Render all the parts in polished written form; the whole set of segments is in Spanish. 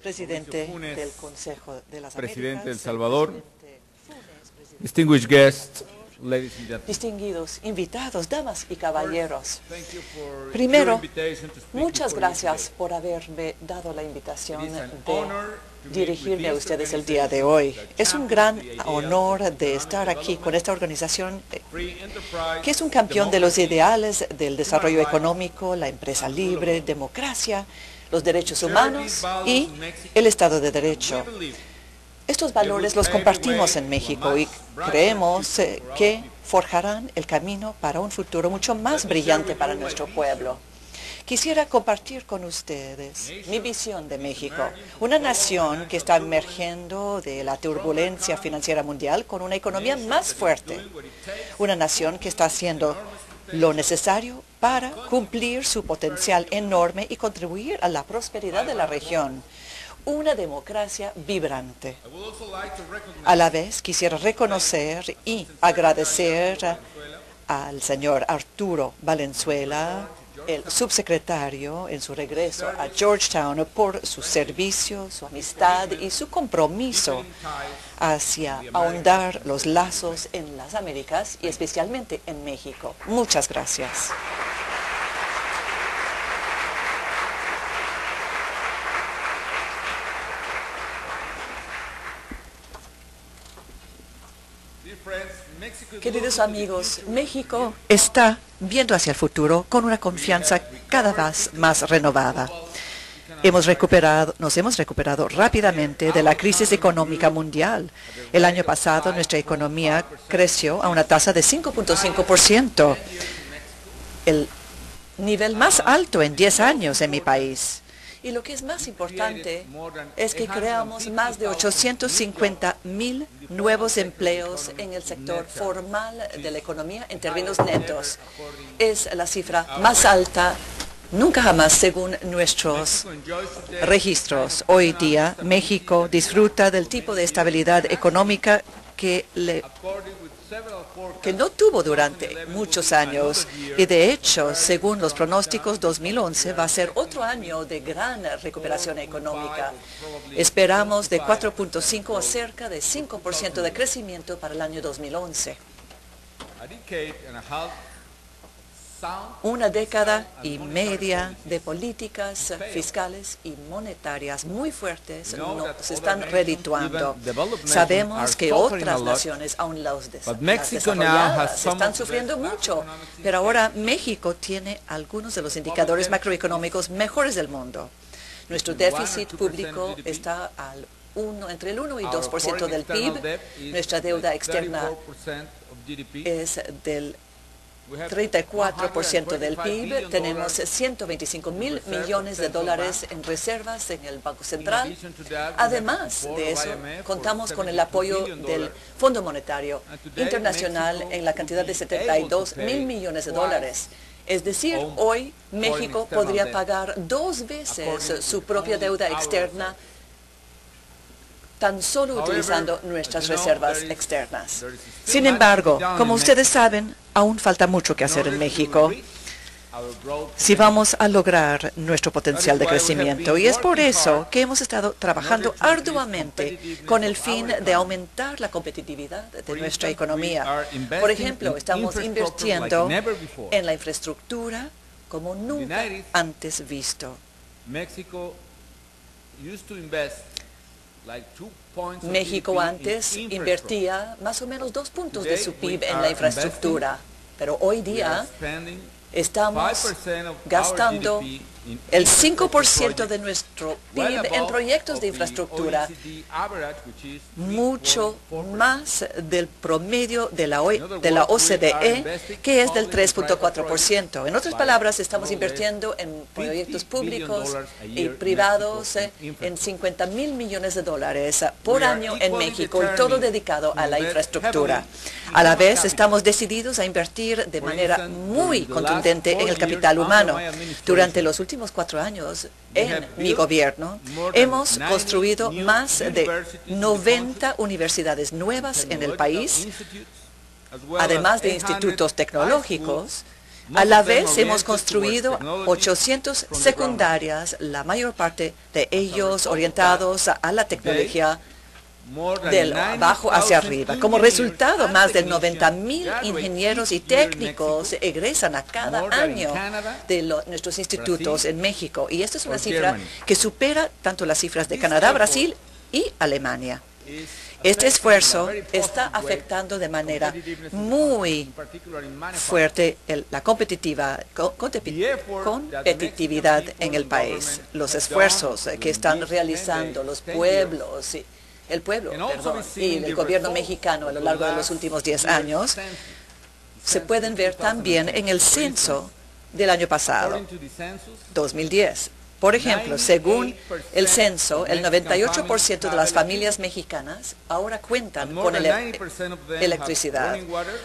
presidente del Consejo de las presidente de El Américas, Salvador, presidente Funes, presidente distinguished guests, ladies and gentlemen. distinguidos invitados, damas y caballeros. Thank you for Primero, your invitation to speak muchas before you gracias today. por haberme dado la invitación It is an de honor to meet dirigirme a with this ustedes el día de hoy. Es un gran honor de estar aquí con esta organización Free enterprise, que es un campeón de los democracy, ideales del desarrollo económico, la empresa libre, democracia, los derechos humanos y el Estado de Derecho. we believe Estos valores los compartimos en México y creemos que forjarán el camino para un futuro mucho más brillante para nuestro pueblo. Quisiera compartir con ustedes mi visión de México, una nación que está emergiendo de la turbulencia financiera mundial con una economía más fuerte, una nación que está haciendo lo necesario para cumplir su potencial enorme y contribuir a la prosperidad de la región. Una democracia vibrante. I would also like to recognize A la vez, quisiera reconocer y agradecer al señor Arturo Valenzuela, el subsecretario, en su regreso a Georgetown, por su servicio, su amistad y su compromiso hacia ahondar los lazos en las Américas y especialmente en México. Muchas gracias. dear friends, Mexico is Queridos looking to the amigos, future México está viendo hacia el futuro con una confianza cada vez más renovada. Nos hemos recuperado rápidamente de la crisis económica mundial. El año pasado nuestra economía creció a una tasa de 5.5%, el nivel más alto en 10 años en mi país. Y lo que es más importante es que creamos más de 850,000 nuevos empleos en el sector formal de la economía en términos netos. Es la cifra más alta nunca jamás según nuestros registros. Hoy día México disfruta del tipo de estabilidad económica que no tuvo durante muchos años y de hecho, según los pronósticos, 2011 va a ser otro año de gran recuperación económica. Esperamos de 4.5 a cerca de 5% de crecimiento para el año 2011. a decade and a half sound Una década y media de políticas fiscales y monetarias muy fuertes nos están redituando. Sabemos que otras naciones, aún las desarrolladas, están sufriendo mucho, pero ahora México tiene algunos de los indicadores macroeconómicos mejores del mundo. Nuestro déficit público está entre el 1 y 2% del PIB. Nuestra deuda externa es del 34% del PIB, tenemos 125,000 millones de dólares en reservas en el Banco Central. Además de eso, contamos con el apoyo del Fondo Monetario Internacional en la cantidad de 72,000 millones de dólares. Es decir, hoy México podría pagar 2 veces su propia deuda externa tan solo utilizando nuestras reservas externas. Sin embargo, como ustedes saben, aún falta mucho que hacer en México si vamos a lograr nuestro potencial de crecimiento. Y es por eso que hemos estado trabajando arduamente con el fin de aumentar la competitividad de nuestra economía. Por ejemplo, estamos invirtiendo en la infraestructura como nunca antes visto. México antes invertía más o menos 2 puntos de su PIB en la infraestructura, pero hoy día estamos gastando el 5% de nuestro PIB en proyectos de infraestructura, mucho más del promedio de la OCDE, que es del 3.4%. En otras palabras, estamos invirtiendo en proyectos públicos y privados en 50,000 millones de dólares por año en México, y todo dedicado a la infraestructura. A la vez, estamos decididos a invertir de manera muy contundente en el capital humano. Durante los últimos 4 años en mi gobierno, hemos construido más de 90 universidades nuevas en el país, además de institutos tecnológicos A la vez hemos construido 800 secundarias, la mayor parte de ellos orientados a la tecnología del abajo hacia arriba. Como resultado, más de 90,000 ingenieros y técnicos egresan a cada año de nuestros institutos en México. Y esta es una cifra que supera tanto las cifras de Canadá, Brasil y Alemania. Este esfuerzo está afectando de manera muy fuerte la competitividad en el país. Los esfuerzos que están realizando los pueblos y el gobierno mexicano a lo largo de los últimos 10 años se pueden ver también en el censo del año pasado, 2010. Por ejemplo, según el censo, el 98% de las familias mexicanas ahora cuentan con electricidad.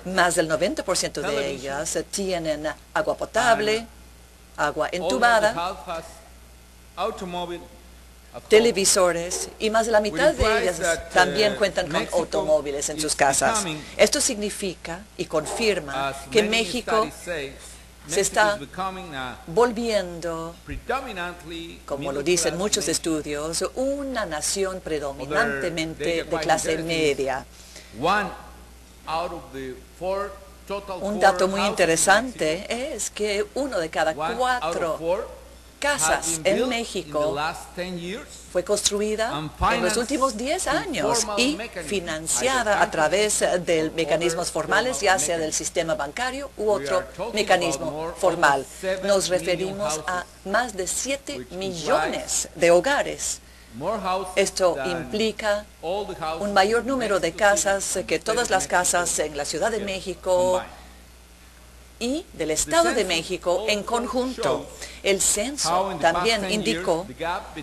Más del 90% de ellas tienen agua potable, agua entubada, televisores, y más de la mitad de ellas también cuentan con automóviles en sus casas. Esto significa y confirma que México se está volviendo, como lo dicen muchos estudios, una nación predominantemente de clase media. Un dato muy interesante es que 1 de cada 4 casas en México fue construida en los últimos 10 años y financiada a través de mecanismos formales, ya sea del sistema bancario u otro mecanismo formal. Nos referimos a más de 7 millones de hogares. Esto implica un mayor número de casas que todas las casas en la Ciudad de México y del Estado de México en conjunto. El censo también indicó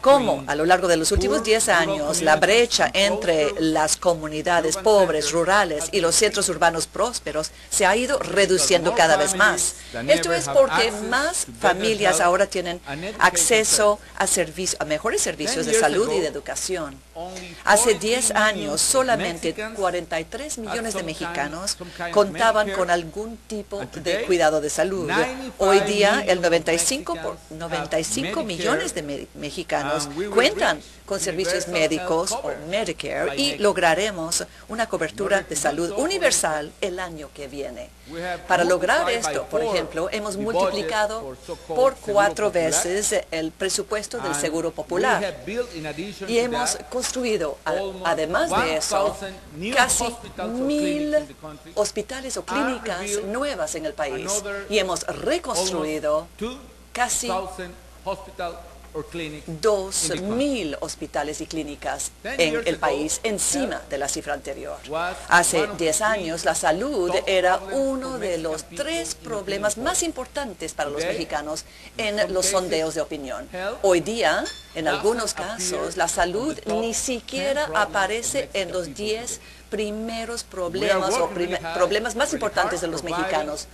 cómo a lo largo de los últimos 10 años la brecha entre las comunidades pobres, rurales y los centros urbanos prósperos se ha ido reduciendo cada vez más. Esto es porque más familias ahora tienen acceso a mejores servicios de salud y de educación. Hace 10 años, solamente 43 millones de mexicanos contaban con algún tipo de cuidado de salud. Hoy día, el 95 millones de mexicanos cuentan con servicios médicos o Medicare y lograremos una cobertura de salud universal el año que viene. Para lograr esto, por ejemplo, hemos multiplicado por 4 veces el presupuesto del Seguro Popular y hemos construido, además de eso, casi 1,000 hospitales o clínicas nuevas en el país y hemos reconstruido casi 2,000 hospitales y clínicas en el país, encima de la cifra anterior. Hace 10 años, la salud era uno de los 3 problemas más importantes para los mexicanos en los sondeos de opinión. Hoy día, en algunos casos, la salud ni siquiera aparece en los 10 primeros problemas o problemas más importantes de los mexicanos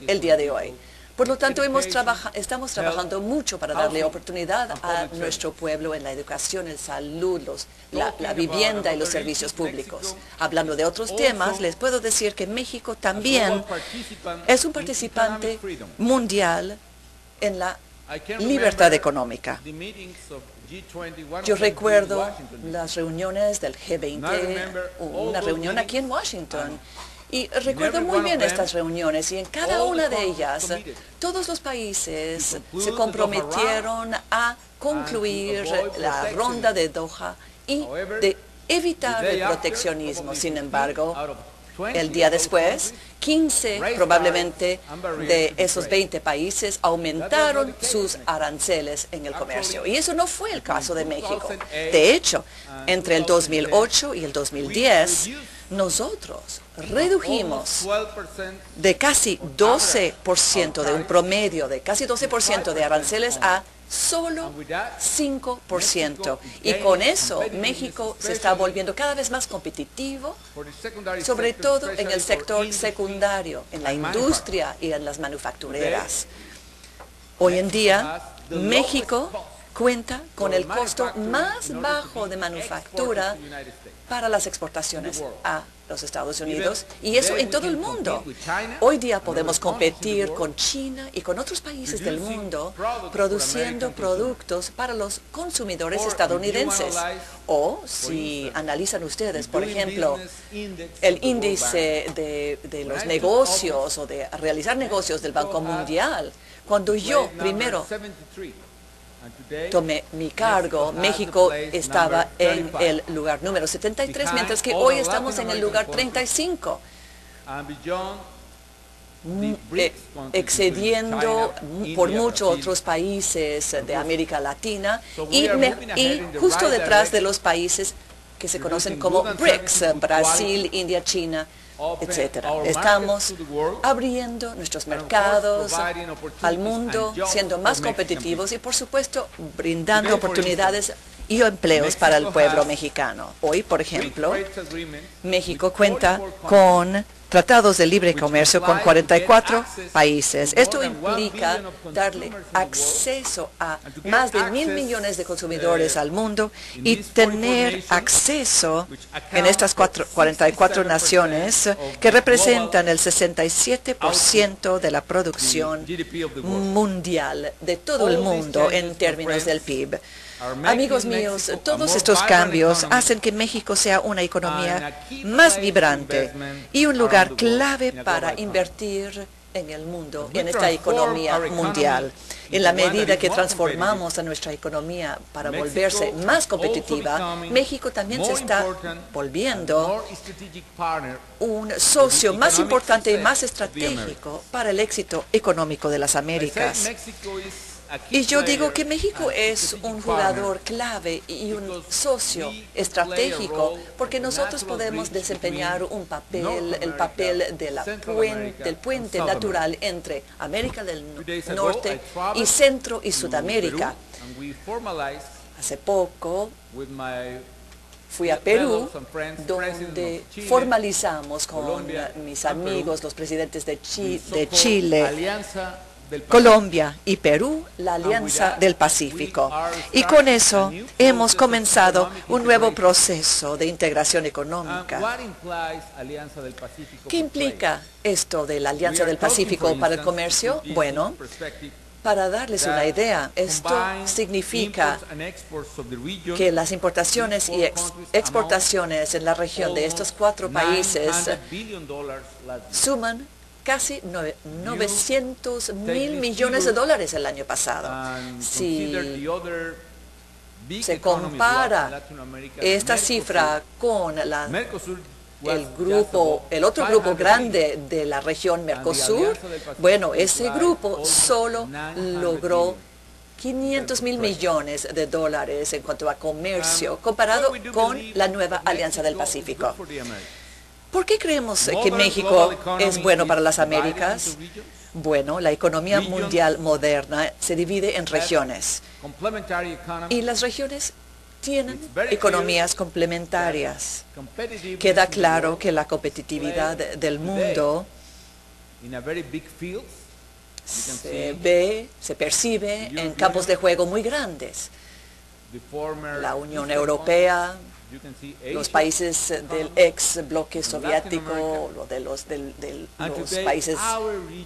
el día de hoy. Por lo tanto, estamos trabajando mucho para darle oportunidad a nuestro pueblo en la educación, en salud, la vivienda y los servicios públicos. Hablando de otros temas, les puedo decir que México también es un participante mundial en la libertad económica. Yo recuerdo las reuniones del G20, una reunión aquí en Washington. Y recuerdo muy bien estas reuniones y en cada una de ellas todos los países se comprometieron a concluir la ronda de Doha y de evitar el proteccionismo. Sin embargo, el día después, 15 probablemente de esos 20 países aumentaron sus aranceles en el comercio. Y eso no fue el caso de México. De hecho, entre el 2008 y el 2010, nosotros redujimos de casi 12%, de un promedio de casi 12% de aranceles a solo 5%. Y con eso México se está volviendo cada vez más competitivo, sobre todo en el sector secundario, en la industria y en las manufactureras. Hoy en día, México cuenta con el costo más bajo de manufactura para las exportaciones a los Estados Unidos, y eso en todo el mundo. Hoy día podemos competir con China y con otros países del mundo produciendo productos para los consumidores estadounidenses. O si analizan ustedes, por ejemplo, el índice de los negocios o de realizar negocios del Banco Mundial, cuando yo primero tomé mi cargo, México estaba en el lugar número 73, mientras que hoy estamos en el lugar 35, excediendo por mucho otros países de América Latina y justo detrás de los países que se conocen como BRICS, Brasil, India, China, etcétera. Estamos abriendo nuestros mercados al mundo, siendo más competitivos y, por supuesto, brindando oportunidades y empleos para el pueblo mexicano. Hoy, por ejemplo, México cuenta con tratados de libre comercio con 44 países. Esto implica darle acceso a más de 1.000 millones de consumidores al mundo y tener acceso en estas 44 naciones que representan el 67% de la producción mundial de todo el mundo en términos del PIB. Amigos míos, todos estos cambios hacen que México sea una economía más vibrante y un lugar clave para invertir en el mundo, en esta economía mundial. En la medida que transformamos a nuestra economía para volverse más competitiva, México también se está volviendo un socio más importante y más estratégico para el éxito económico de las Américas. Y yo digo que México es un jugador clave y un socio estratégico porque nosotros podemos desempeñar un papel, el papel del puente natural entre América del Norte y Centro y Sudamérica. Hace poco fui a Perú, donde formalizamos con mis amigos, los presidentes de Chile, Colombia y Perú, la Alianza del Pacífico. Y con eso hemos comenzado un nuevo proceso de integración económica. ¿Qué implica esto de la Alianza del Pacífico para el comercio? Bueno, para darles una idea, esto significa que las importaciones y exportaciones en la región de estos 4 países suman casi 900.000 millones de dólares el año pasado. Si se compara esta cifra con el otro grupo grande de la región Mercosur, bueno, ese grupo solo logró 500.000 millones de dólares en cuanto a comercio, comparado con la nueva Alianza del Pacífico. ¿Por qué creemos que México es bueno para las Américas? Bueno, la economía mundial moderna se divide en regiones y las regiones tienen economías complementarias. Queda claro que la competitividad del mundo se percibe en campos de juego muy grandes. La Unión Europea, los países del ex bloque soviético, los países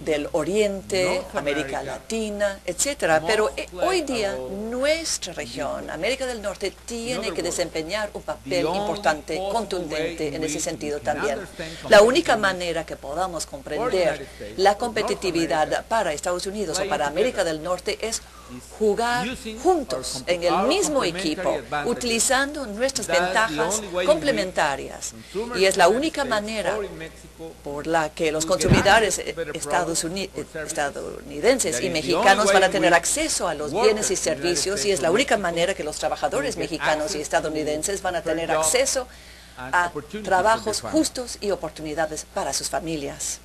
del Oriente, América Latina, etcétera. Pero hoy día nuestra región, América del Norte, tiene que desempeñar un papel importante, contundente en ese sentido también. La única manera que podamos comprender la competitividad para Estados Unidos o para América del Norte es jugar juntos en el mismo equipo, utilizando nuestras ventajas complementarias. Y es la única manera por la que los consumidores estadounidenses y mexicanos van a tener acceso a los bienes y servicios, y es la única manera que los trabajadores mexicanos y estadounidenses van a tener acceso a trabajos justos y oportunidades para sus familias.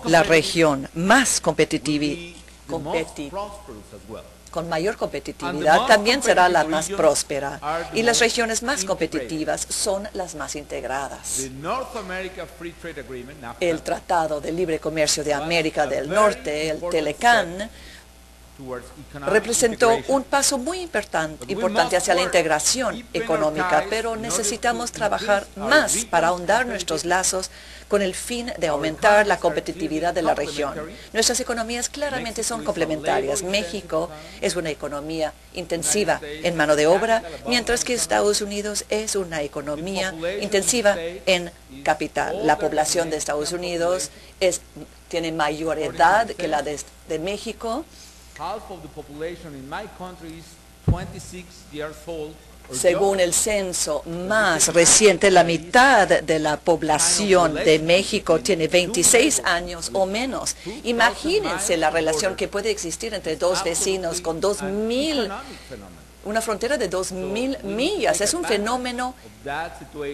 La región más competitiva, con mayor competitividad, también será la más próspera, y las regiones más competitivas son las más integradas. El Tratado de Libre Comercio de América del Norte, el TELECAN, representó un paso muy importante hacia la integración económica, pero necesitamos trabajar más para ahondar nuestros lazos con el fin de aumentar la competitividad de la región. Nuestras economías claramente son complementarias. México es una economía intensiva en mano de obra, mientras que Estados Unidos es una economía intensiva en capital. La población de Estados Unidos tiene mayor edad que la de México. Según el censo más reciente, la mitad de la población de México tiene 26 años o menos. Imagínense la relación que puede existir entre dos vecinos con una frontera de 2.000 millas. Es un fenómeno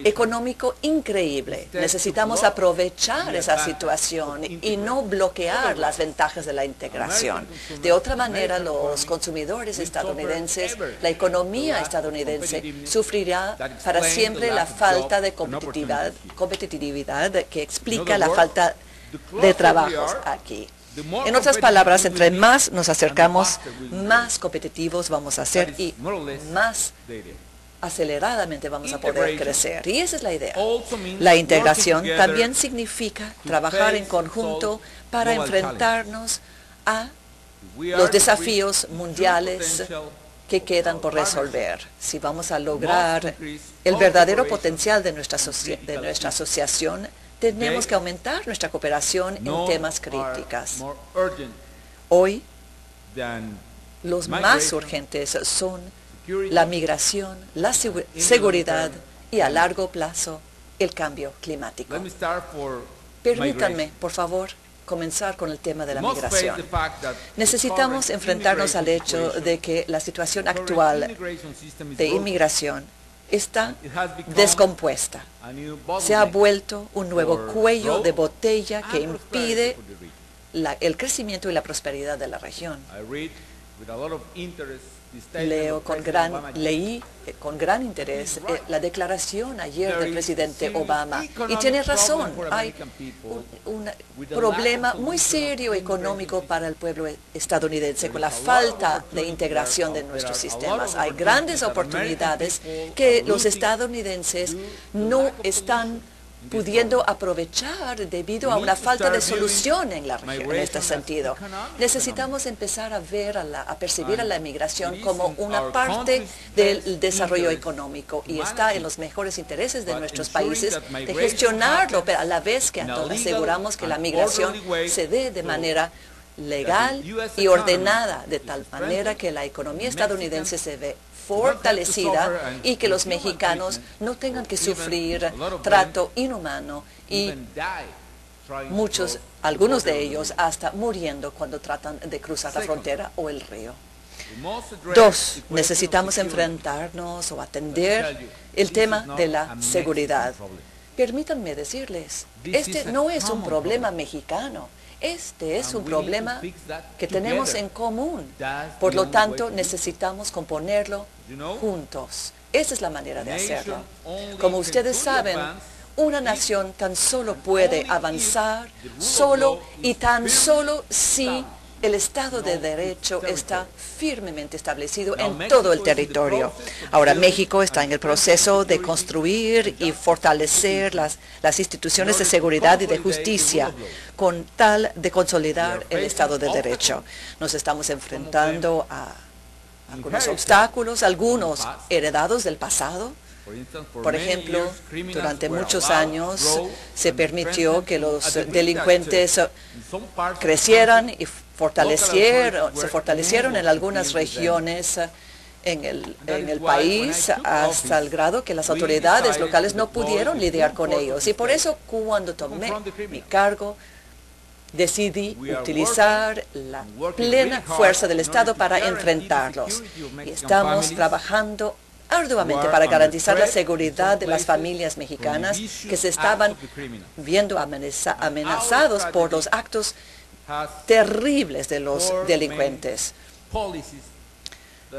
económico increíble. Necesitamos aprovechar esa situación y no bloquear las ventajas de la integración. De otra manera, los consumidores estadounidenses, la economía estadounidense, sufrirá para siempre la falta de competitividad que explica la falta de trabajos aquí. En otras palabras, entre más nos acercamos, más competitivos vamos a ser y más aceleradamente vamos a poder crecer. Y esa es la idea. La integración también significa trabajar en conjunto para enfrentarnos a los desafíos mundiales que quedan por resolver. Si vamos a lograr el verdadero potencial de nuestra asociación, tenemos que aumentar nuestra cooperación en temas críticos. Hoy, los más urgentes son la migración, la seguridad y, a largo plazo, el cambio climático. Permítanme, por favor, comenzar con el tema de la migración. Necesitamos enfrentarnos al hecho de que la situación actual de inmigración está descompuesta. Se ha vuelto un nuevo cuello de botella que impide el crecimiento y la prosperidad de la región. Leí con gran interés la declaración ayer del presidente Obama, y tiene razón. Hay un problema muy serio económico para el pueblo estadounidense con la falta de integración de nuestros sistemas. Hay grandes oportunidades que los estadounidenses no están pudiendo aprovechar debido a una falta de solución en la región. En este sentido, necesitamos empezar a percibir a la migración como una parte del desarrollo económico, y está en los mejores intereses de nuestros países de gestionarlo, pero a la vez que aseguramos que la migración se dé de manera legal y ordenada, de tal manera que la economía estadounidense se ve fortalecida y que los mexicanos no tengan que sufrir trato inhumano y algunos de ellos hasta muriendo cuando tratan de cruzar la frontera o el río. Dos, necesitamos enfrentarnos o atender el tema de la seguridad. Permítanme decirles, este no es un problema mexicano. Este es un problema que tenemos en común. Por lo tanto, necesitamos componerlo juntos. Esa es la manera de hacerlo. Como ustedes saben, una nación tan solo puede avanzar solo y tan solo si el Estado de Derecho está firmemente establecido en todo el territorio. Ahora, México está en el proceso de construir y fortalecer las instituciones de seguridad y de justicia con tal de consolidar el Estado de Derecho. Nos estamos enfrentando a algunos obstáculos, algunos heredados del pasado. Por ejemplo, durante muchos años se permitió que los delincuentes crecieran y se fortalecieron en algunas regiones en el país, hasta el grado que las autoridades locales no pudieron lidiar con ellos. Y por eso, cuando tomé mi cargo, decidí utilizar la plena fuerza del Estado para enfrentarlos. Y estamos trabajando arduamente para garantizar la seguridad de las familias mexicanas que se estaban viendo amenazados por los actos terribles de los delincuentes.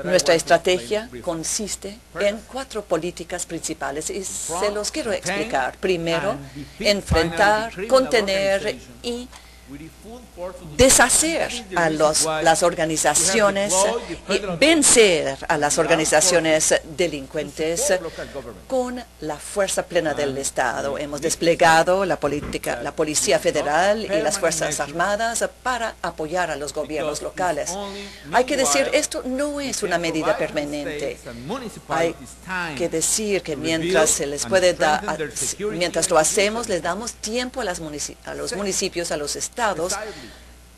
Nuestra estrategia consiste en 4 políticas principales y se los quiero explicar. Primero, enfrentar, contener y deshacer a las organizaciones y vencer a las organizaciones delincuentes con la fuerza plena del Estado. Hemos desplegado la Policía Federal y las Fuerzas Armadas para apoyar a los gobiernos locales. Hay que decir, esto no es una medida permanente. Hay que decir que mientras se les puede dar, mientras lo hacemos, les damos tiempo a los municipios, a los estados,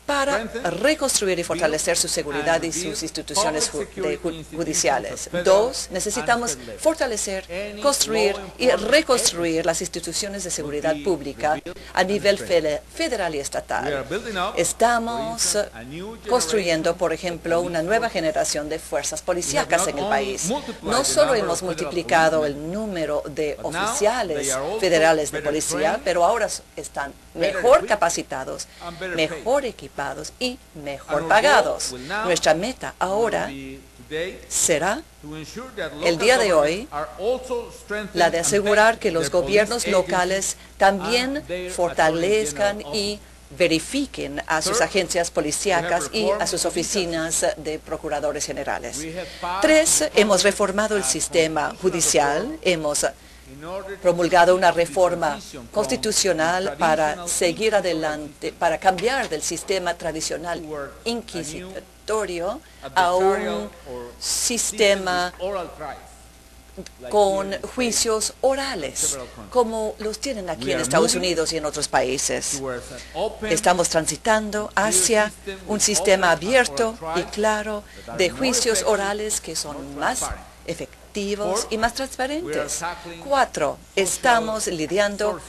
para reconstruir y fortalecer su seguridad y sus instituciones judiciales. Dos, necesitamos fortalecer, construir y reconstruir las instituciones de seguridad pública a nivel federal y estatal. Estamos construyendo, por ejemplo, una nueva generación de fuerzas policíacas en el país. No solo hemos multiplicado el número de oficiales federales de policía, pero ahora están mejor capacitados, mejor equipados y mejor pagados. Nuestra meta ahora será, el día de hoy, la de asegurar que los gobiernos locales también fortalezcan y verifiquen a sus agencias policíacas y a sus oficinas de procuradores generales. Tres, hemos reformado el sistema judicial, hemos promulgado una reforma constitucional para seguir adelante, para cambiar del sistema tradicional inquisitorio a un sistema con juicios orales, como los tienen aquí en Estados Unidos y en otros países. Estamos transitando hacia un sistema abierto y claro de juicios orales que son más efectivos y más transparentes. Cuatro, estamos lidiando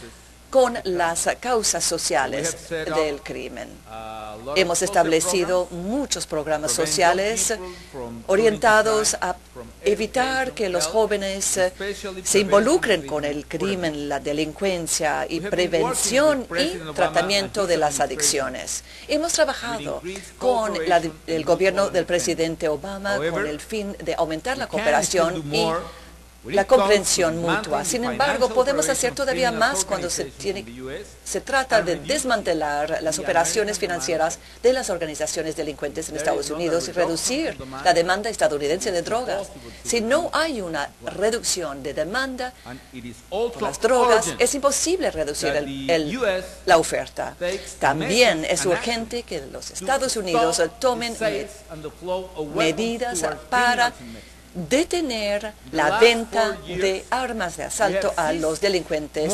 con las causas sociales del crimen. Hemos establecido muchos programas sociales orientados a evitar que los jóvenes se involucren con el crimen, la delincuencia y prevención y tratamiento de las adicciones. Hemos trabajado con el gobierno del presidente Obama con el fin de aumentar la cooperación y la comprensión mutua. Sin embargo, podemos hacer todavía más cuando se trata de desmantelar las operaciones financieras de las organizaciones delincuentes en Estados Unidos y reducir la demanda estadounidense de drogas. Si no hay una reducción de demanda por las drogas, es imposible reducir la oferta. También es urgente que los Estados Unidos tomen medidas para detener la venta de armas de asalto a los delincuentes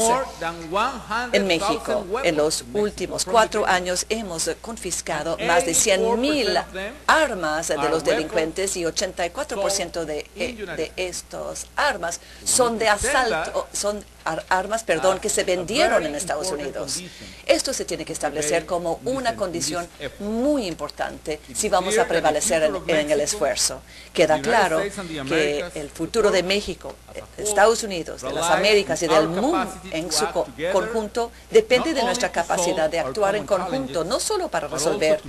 en México. En los últimos 4 años hemos confiscado más de 100,000 armas de los delincuentes y 84% de estas armas son de asalto, son armas, que se vendieron en Estados Unidos. Esto se tiene que establecer como una condición muy importante si vamos a prevalecer en el esfuerzo. Queda claro que el futuro de México, Estados Unidos, de las Américas y del mundo en su conjunto depende de nuestra capacidad de actuar en conjunto, no solo para resolver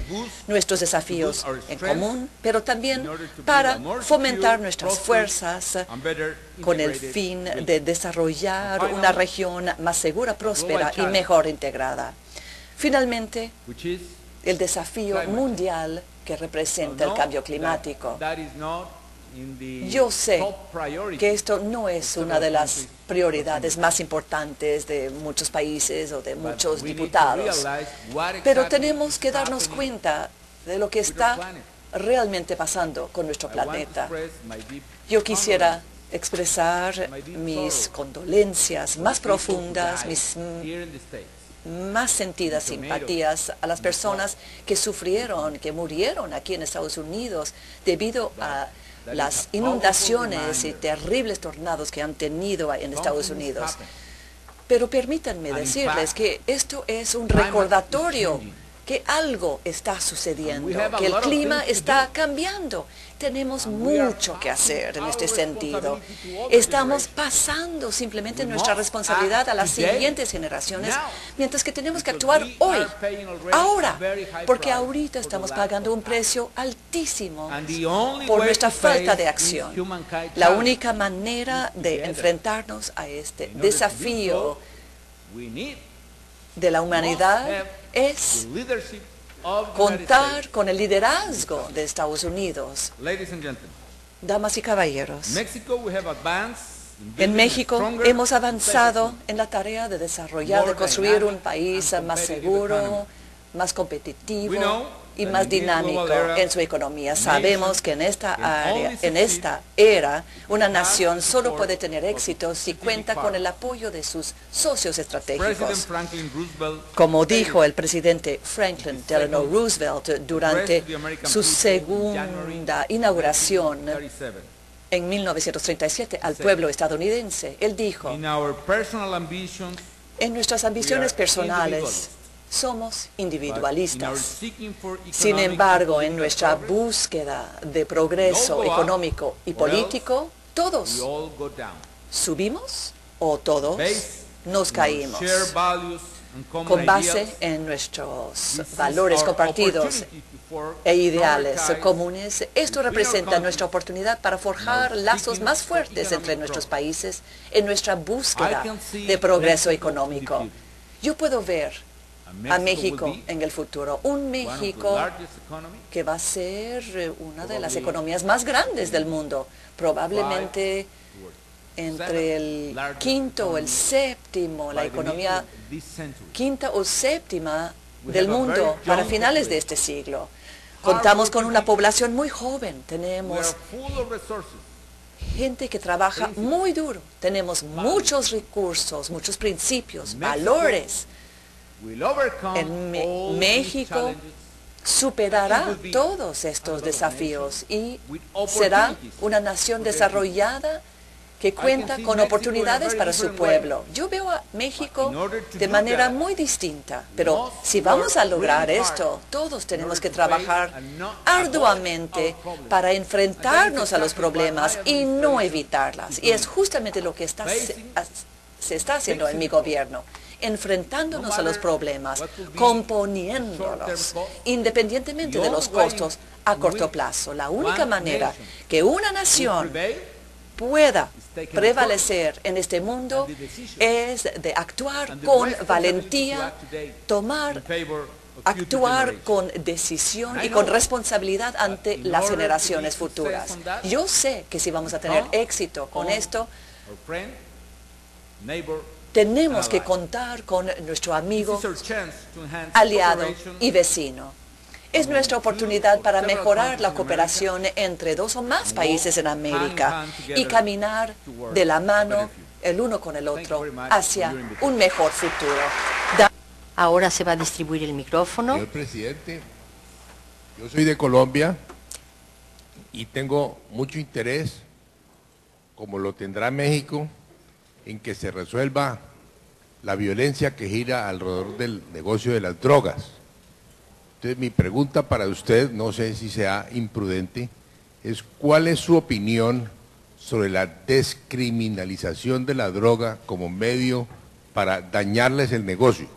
nuestros desafíos en común, pero también para fomentar nuestras fuerzas con el fin de desarrollar una región más segura, próspera y mejor integrada. Finalmente, el desafío mundial que representa el cambio climático. Yo sé que esto no es una de las prioridades más importantes de muchos países o de muchos diputados, pero tenemos que darnos cuenta de lo que está realmente pasando con nuestro planeta. Yo quisiera expresar mis condolencias más profundas, mis más sentidas simpatías a las personas que sufrieron, que murieron aquí en Estados Unidos debido a las inundaciones y terribles tornados que han tenido en Estados Unidos. Pero permítanme decirles que esto es un recordatorio que algo está sucediendo, que el clima está cambiando. Tenemos mucho que hacer en este sentido. Estamos pasando simplemente nuestra responsabilidad a las siguientes generaciones, mientras que tenemos que actuar hoy, ahora, porque ahorita estamos pagando un precio altísimo por nuestra falta de acción. La única manera de enfrentarnos a este desafío de la humanidad es contar con el liderazgo de Estados Unidos. Damas y caballeros, en México hemos avanzado en la tarea de desarrollar, de construir un país más seguro, más competitivo y más dinámico en su economía. Sabemos que en esta era, una nación solo puede tener éxito si cuenta con el apoyo de sus socios estratégicos. Como dijo el presidente Franklin Delano Roosevelt durante su segunda inauguración en 1937 al pueblo estadounidense, él dijo: en nuestras ambiciones personales somos individualistas. Sin embargo, en nuestra búsqueda de progreso económico y político, todos subimos o todos nos caímos. Con base en nuestros valores compartidos e ideales comunes, esto representa nuestra oportunidad para forjar lazos más fuertes entre nuestros países en nuestra búsqueda de progreso económico. Yo puedo ver a México en el futuro, un México que va a ser una de las economías más grandes del mundo, probablemente entre el quinto o el séptimo, la economía quinta o séptima del mundo para finales de este siglo. Contamos con una población muy joven, tenemos gente que trabaja muy duro, tenemos muchos recursos, muchos principios, valores. México superará todos estos desafíos y será una nación desarrollada que cuenta con oportunidades para su pueblo. Yo veo a México de manera muy distinta, pero si vamos a lograr esto, todos tenemos que trabajar arduamente para enfrentarnos a los problemas y no evitarlas. Y es justamente lo que se está haciendo en mi gobierno, enfrentándonos a los problemas, componiéndolos, independientemente de los costos a corto plazo. La única manera que una nación pueda prevalecer en este mundo es de actuar con valentía, actuar con decisión y con responsabilidad ante las generaciones futuras. Yo sé que si vamos a tener éxito con esto, tenemos que contar con nuestro amigo, aliado y vecino. Es nuestra oportunidad para mejorar la cooperación entre dos o más países en América y caminar de la mano el uno con el otro hacia un mejor futuro. Ahora se va a distribuir el micrófono. Señor presidente, yo soy de Colombia y tengo mucho interés, como lo tendrá México, en que se resuelva la violencia que gira alrededor del negocio de las drogas. Entonces mi pregunta para usted, no sé si sea imprudente, es ¿cuál es su opinión sobre la descriminalización de la droga como medio para dañarles el negocio?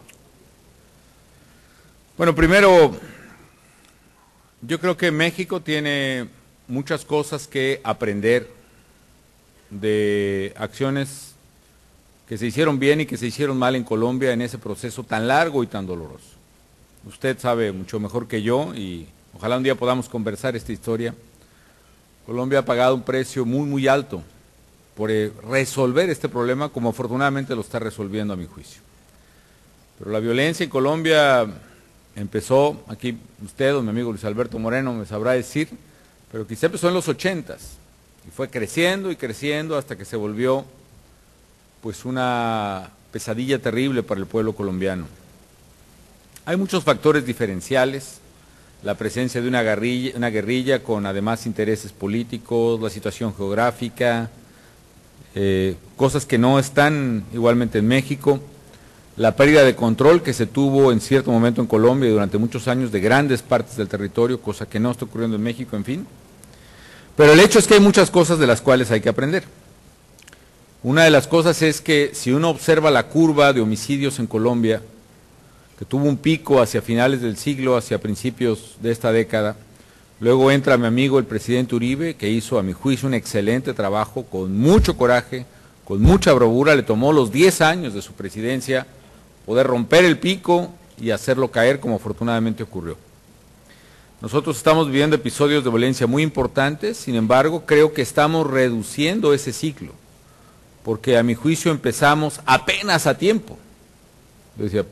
Bueno, primero, yo creo que México tiene muchas cosas que aprender de acciones que se hicieron bien y que se hicieron mal en Colombia en ese proceso tan largo y tan doloroso. Usted sabe mucho mejor que yo y ojalá un día podamos conversar esta historia. Colombia ha pagado un precio muy, muy alto por resolver este problema, como afortunadamente lo está resolviendo a mi juicio. Pero la violencia en Colombia empezó, aquí usted o mi amigo Luis Alberto Moreno me sabrá decir, pero quizá empezó en los 80s y fue creciendo y creciendo hasta que se volvió pues una pesadilla terrible para el pueblo colombiano. Hay muchos factores diferenciales, la presencia de una guerrilla con además intereses políticos, la situación geográfica, cosas que no están igualmente en México, la pérdida de control que se tuvo en cierto momento en Colombia y durante muchos años de grandes partes del territorio, cosa que no está ocurriendo en México, en fin. Pero el hecho es que hay muchas cosas de las cuales hay que aprender. Una de las cosas es que si uno observa la curva de homicidios en Colombia, que tuvo un pico hacia finales del siglo, hacia principios de esta década, luego entra mi amigo el presidente Uribe, que hizo a mi juicio un excelente trabajo, con mucho coraje, con mucha bravura, le tomó los 10 años de su presidencia poder romper el pico y hacerlo caer como afortunadamente ocurrió. Nosotros estamos viviendo episodios de violencia muy importantes, sin embargo, creo que estamos reduciendo ese ciclo, porque a mi juicio empezamos apenas a tiempo. Yo decía,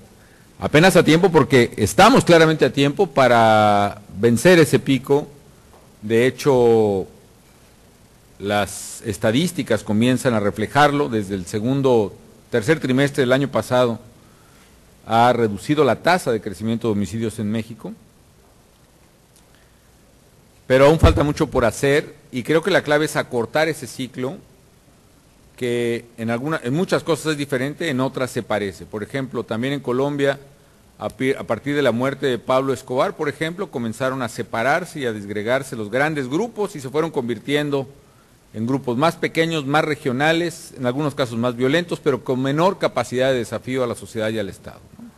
apenas a tiempo porque estamos claramente a tiempo para vencer ese pico. De hecho, las estadísticas comienzan a reflejarlo. Desde el tercer trimestre del año pasado ha reducido la tasa de crecimiento de homicidios en México. Pero aún falta mucho por hacer y creo que la clave es acortar ese ciclo, que en muchas cosas es diferente, en otras se parece. Por ejemplo, también en Colombia, a partir de la muerte de Pablo Escobar, por ejemplo, comenzaron a separarse y a disgregarse los grandes grupos y se fueron convirtiendo en grupos más pequeños, más regionales, en algunos casos más violentos, pero con menor capacidad de desafío a la sociedad y al Estado, ¿no?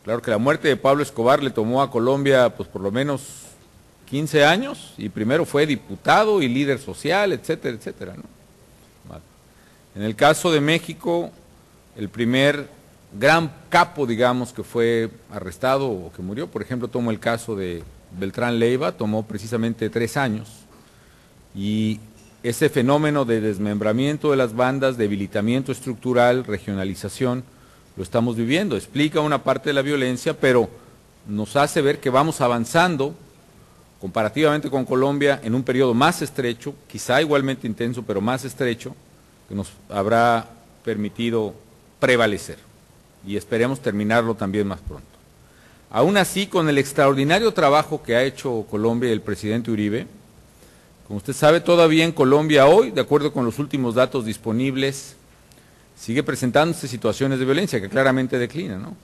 Claro que la muerte de Pablo Escobar le tomó a Colombia, pues por lo menos 15 años, y primero fue diputado y líder social, etcétera, etcétera, ¿no? En el caso de México, el primer gran capo, digamos, que fue arrestado o que murió, por ejemplo, tomo el caso de Beltrán Leiva, tomó precisamente 3 años, y ese fenómeno de desmembramiento de las bandas, debilitamiento estructural, regionalización, lo estamos viviendo. Explica una parte de la violencia, pero nos hace ver que vamos avanzando comparativamente con Colombia en un periodo más estrecho, quizá igualmente intenso, pero más estrecho, que nos habrá permitido prevalecer y esperemos terminarlo también más pronto. Aún así, con el extraordinario trabajo que ha hecho Colombia y el presidente Uribe, como usted sabe, todavía en Colombia hoy, de acuerdo con los últimos datos disponibles, sigue presentándose situaciones de violencia que claramente declinan, ¿no?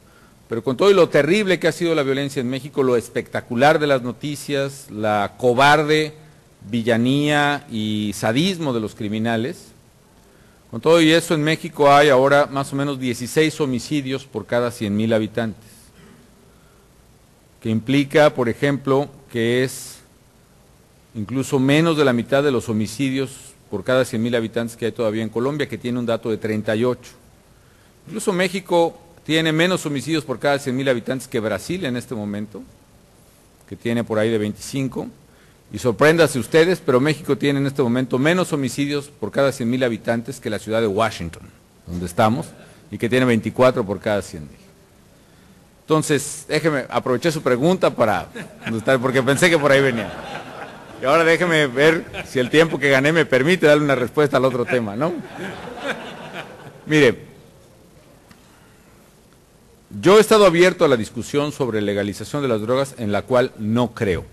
Pero con todo y lo terrible que ha sido la violencia en México, lo espectacular de las noticias, la cobarde villanía y sadismo de los criminales, con todo y eso en México hay ahora más o menos 16 homicidios por cada 100,000 habitantes, que implica, por ejemplo, que es incluso menos de la mitad de los homicidios por cada 100,000 habitantes que hay todavía en Colombia, que tiene un dato de 38. Incluso México tiene menos homicidios por cada 100,000 habitantes que Brasil en este momento, que tiene por ahí de 25. Y sorpréndase ustedes, pero México tiene en este momento menos homicidios por cada 100,000 habitantes que la ciudad de Washington, donde estamos, y que tiene 24 por cada 100,000. Entonces, déjeme, aproveché su pregunta porque pensé que por ahí venía. Y ahora déjeme ver si el tiempo que gané me permite darle una respuesta al otro tema, ¿no? Mire, yo he estado abierto a la discusión sobre legalización de las drogas, en la cual no creo.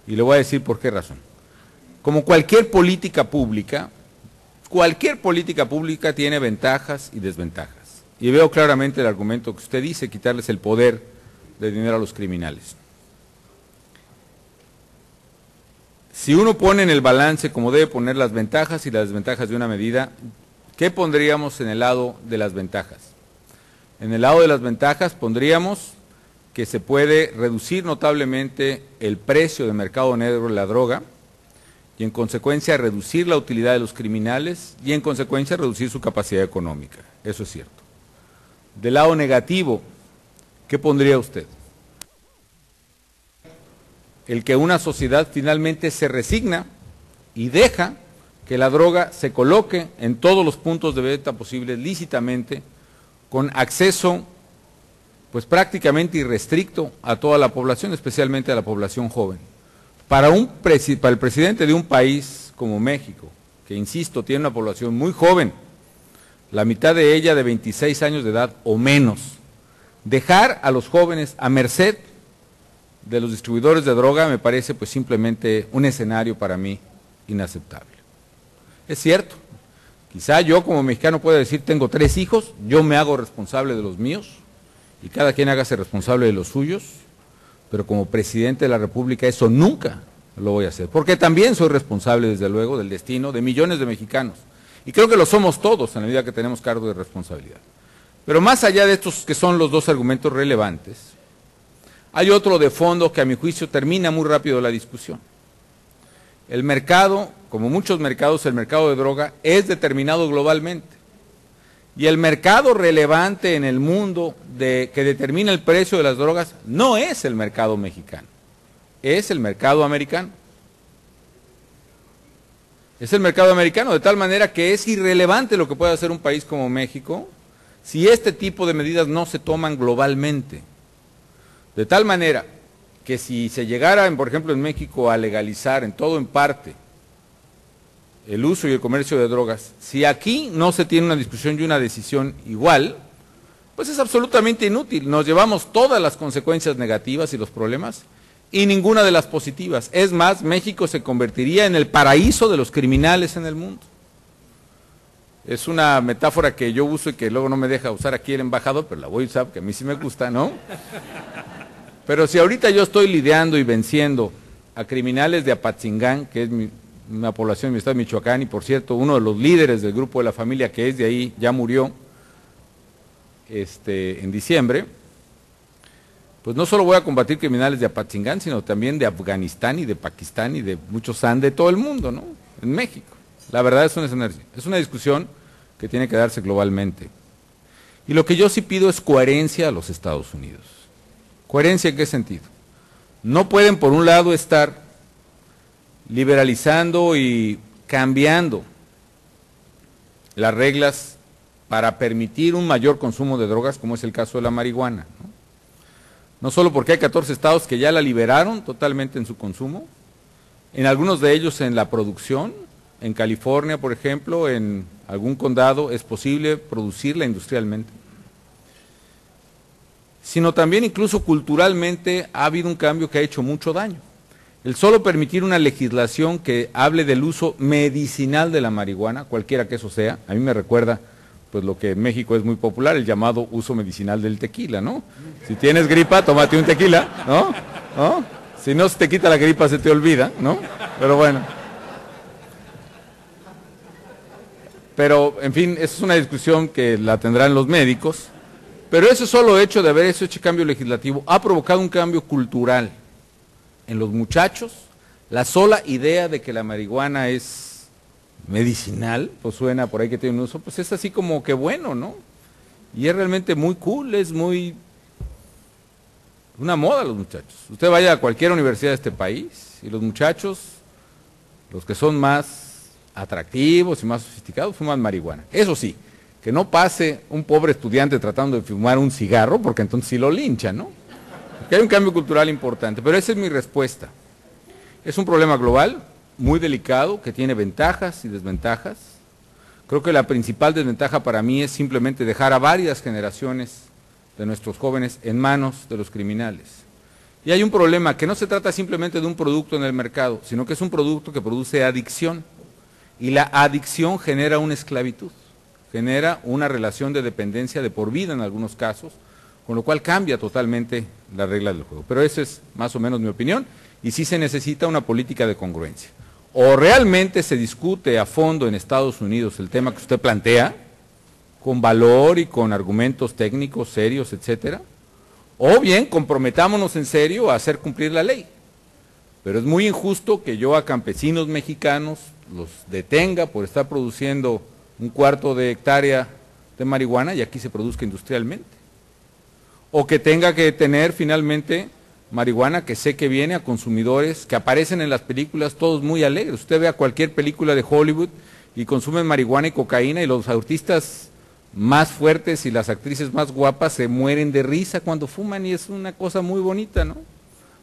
Y le voy a decir por qué razón. Como cualquier política pública tiene ventajas y desventajas. Y veo claramente el argumento que usted dice, quitarles el poder de dinero a los criminales. Si uno pone en el balance, como debe poner las ventajas y las desventajas de una medida, ¿qué pondríamos en el lado de las ventajas? En el lado de las ventajas pondríamos que se puede reducir notablemente el precio de mercado negro de la droga y en consecuencia reducir la utilidad de los criminales y en consecuencia reducir su capacidad económica. Eso es cierto. Del lado negativo, ¿qué pondría usted? El que una sociedad finalmente se resigna y deja que la droga se coloque en todos los puntos de venta posibles lícitamente, con acceso pues prácticamente irrestricto a toda la población, especialmente a la población joven. Para el presidente de un país como México, que insisto, tiene una población muy joven, la mitad de ella de 26 años de edad o menos, dejar a los jóvenes a merced de los distribuidores de droga me parece pues simplemente un escenario para mí inaceptable. Es cierto, quizá yo como mexicano pueda decir tengo 3 hijos, yo me hago responsable de los míos, y cada quien hágase responsable de los suyos, pero como presidente de la República eso nunca lo voy a hacer, porque también soy responsable, desde luego, del destino de millones de mexicanos, y creo que lo somos todos en la medida que tenemos cargo de responsabilidad. Pero más allá de estos que son los dos argumentos relevantes, hay otro de fondo que a mi juicio termina muy rápido la discusión. El mercado, como muchos mercados, el mercado de droga es determinado globalmente. Y el mercado relevante en el mundo que determina el precio de las drogas no es el mercado mexicano, es el mercado americano. Es el mercado americano, de tal manera que es irrelevante lo que pueda hacer un país como México si este tipo de medidas no se toman globalmente. De tal manera que si se llegara, por ejemplo, en México a legalizar en todo o en parte el uso y el comercio de drogas, si aquí no se tiene una discusión y una decisión igual, pues es absolutamente inútil. Nos llevamos todas las consecuencias negativas y los problemas y ninguna de las positivas. Es más, México se convertiría en el paraíso de los criminales en el mundo. Es una metáfora que yo uso y que luego no me deja usar aquí el embajador, pero la voy a usar porque a mí sí me gusta, ¿no? Pero si ahorita yo estoy lidiando y venciendo a criminales de Apatzingán, que es una población de mi estado de Michoacán, y por cierto, uno de los líderes del grupo de la familia que es de ahí, ya murió en diciembre, pues no solo voy a combatir criminales de Apatzingán, sino también de Afganistán y de Pakistán y de muchos de todo el mundo, ¿no? En México. La verdad es una discusión que tiene que darse globalmente. Y lo que yo sí pido es coherencia a los Estados Unidos. ¿Coherencia en qué sentido? No pueden, por un lado, estar liberalizando y cambiando las reglas para permitir un mayor consumo de drogas, como es el caso de la marihuana, ¿no? No solo porque hay 14 estados que ya la liberaron totalmente en su consumo, en algunos de ellos en la producción, en California, por ejemplo, en algún condado es posible producirla industrialmente, sino también incluso culturalmente ha habido un cambio que ha hecho mucho daño. El solo permitir una legislación que hable del uso medicinal de la marihuana, cualquiera que eso sea, a mí me recuerda pues lo que en México es muy popular, el llamado uso medicinal del tequila, ¿no? Si tienes gripa, tómate un tequila, ¿no? ¿No? Si no se te quita la gripa, se te olvida, ¿no? Pero bueno. Pero, en fin, esa es una discusión que la tendrán los médicos, pero ese solo hecho de haber hecho ese cambio legislativo ha provocado un cambio cultural en los muchachos. La sola idea de que la marihuana es medicinal, pues suena por ahí que tiene un uso, pues es así como que bueno, ¿no? Y es realmente muy cool, es muy una moda los muchachos. Usted vaya a cualquier universidad de este país y los muchachos, los que son más atractivos y más sofisticados, fuman marihuana. Eso sí, que no pase un pobre estudiante tratando de fumar un cigarro, porque entonces sí lo linchan, ¿no? Porque hay un cambio cultural importante, pero esa es mi respuesta. Es un problema global, muy delicado, que tiene ventajas y desventajas. Creo que la principal desventaja para mí es simplemente dejar a varias generaciones de nuestros jóvenes en manos de los criminales. Y hay un problema que no se trata simplemente de un producto en el mercado, sino que es un producto que produce adicción. Y la adicción genera una esclavitud, genera una relación de dependencia de por vida en algunos casos, con lo cual cambia totalmente la regla del juego. Pero esa es más o menos mi opinión, y sí se necesita una política de congruencia. O realmente se discute a fondo en Estados Unidos el tema que usted plantea, con valor y con argumentos técnicos serios, etcétera, o bien comprometámonos en serio a hacer cumplir la ley. Pero es muy injusto que yo a campesinos mexicanos los detenga por estar produciendo un cuarto de hectárea de marihuana y aquí se produzca industrialmente. O que tenga que detener finalmente marihuana que sé que viene a consumidores que aparecen en las películas todos muy alegres. Usted ve a cualquier película de Hollywood y consumen marihuana y cocaína y los artistas más fuertes y las actrices más guapas se mueren de risa cuando fuman y es una cosa muy bonita, ¿no?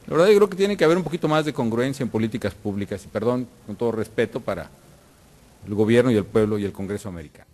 La verdad yo creo que tiene que haber un poquito más de congruencia en políticas públicas y perdón, con todo respeto para el gobierno y el pueblo y el Congreso americano.